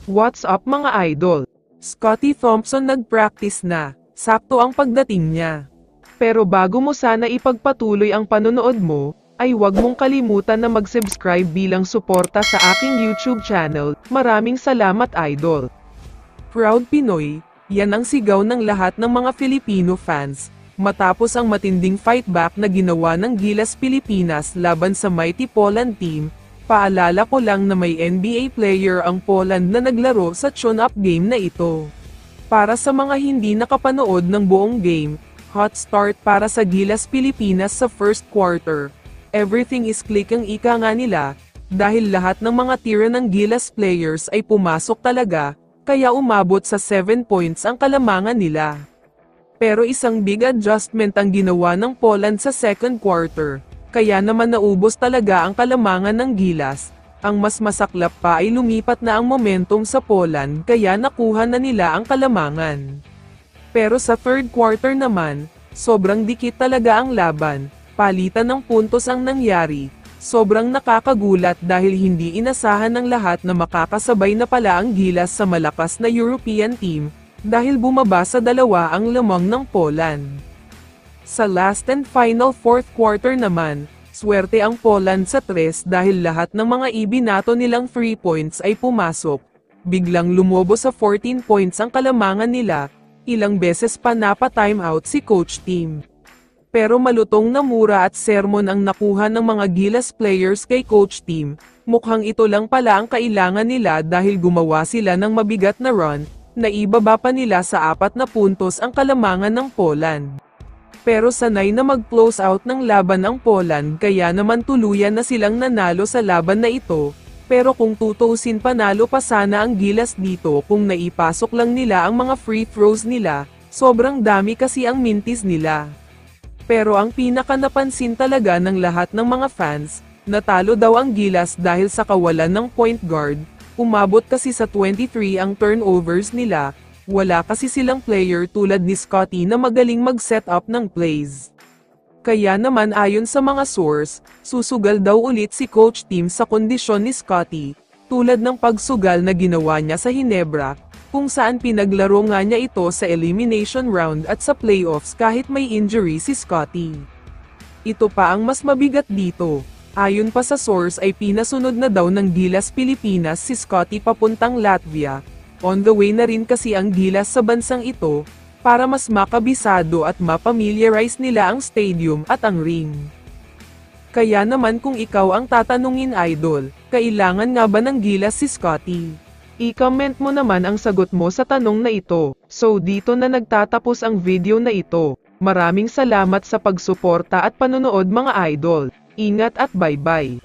What's up mga idol? Scottie Thompson nag-practice na, sakto ang pagdating niya. Pero bago mo sana ipagpatuloy ang panonood mo, ay huwag mong kalimutan na mag-subscribe bilang suporta sa aking YouTube channel. Maraming salamat idol. Proud Pinoy, yan ang sigaw ng lahat ng mga Filipino fans, matapos ang matinding fight back na ginawa ng Gilas Pilipinas laban sa mighty Poland team. Paalala ko lang na may NBA player ang Poland na naglaro sa tune-up game na ito. Para sa mga hindi nakapanood ng buong game, hot start para sa Gilas Pilipinas sa first quarter. Everything is click ang ika nga nila, dahil lahat ng mga tira ng Gilas players ay pumasok talaga, kaya umabot sa 7 points ang kalamangan nila. Pero isang big adjustment ang ginawa ng Poland sa second quarter. Kaya naman naubos talaga ang kalamangan ng Gilas. Ang mas masaklap pa ay lumipat na ang momentum sa Poland kaya nakuha na nila ang kalamangan. Pero sa third quarter naman, sobrang dikit talaga ang laban, palitan ng puntos ang nangyari. Sobrang nakakagulat dahil hindi inasahan ng lahat na makakasabay na pala ang Gilas sa malakas na European team, dahil bumaba sa 2 ang lamang ng Poland. Sa last and final fourth quarter naman, swerte ang Poland sa 3 dahil lahat ng mga ibinato nilang 3 points ay pumasok. Biglang lumobo sa 14 points ang kalamangan nila, ilang beses pa napa-timeout si coach team. Pero malutong na mura at sermon ang nakuha ng mga Gilas players kay coach team, mukhang ito lang pala ang kailangan nila dahil gumawa sila ng mabigat na run, na ibaba pa nila sa 4 na puntos ang kalamangan ng Poland. Pero sanay na mag-close out ng laban ang Poland kaya naman tuluyan na silang nanalo sa laban na ito, pero kung tutuusin panalo pa sana ang Gilas dito kung naipasok lang nila ang mga free throws nila, sobrang dami kasi ang mintis nila. Pero ang pinaka napansin talaga ng lahat ng mga fans, natalo daw ang Gilas dahil sa kawalan ng point guard, umabot kasi sa 23 ang turnovers nila. Wala kasi silang player tulad ni Scottie na magaling mag-set up ng plays. Kaya naman ayon sa mga source, susugal daw ulit si coach team sa kondisyon ni Scottie, tulad ng pagsugal na ginawa niya sa Hinebra, kung saan pinaglaro nga niya ito sa elimination round at sa playoffs kahit may injury si Scottie. Ito pa ang mas mabigat dito. Ayon pa sa source ay pinasunod na daw ng Gilas Pilipinas si Scottie papuntang Latvia. On the way na rin kasi ang Gilas sa bansang ito, para mas makabisado at mapamiliarize nila ang stadium at ang ring. Kaya naman kung ikaw ang tatanungin idol, kailangan nga ba ng Gilas si Scottie? I-comment mo naman ang sagot mo sa tanong na ito. So dito na nagtatapos ang video na ito. Maraming salamat sa pagsuporta at panonood mga idol. Ingat at bye-bye.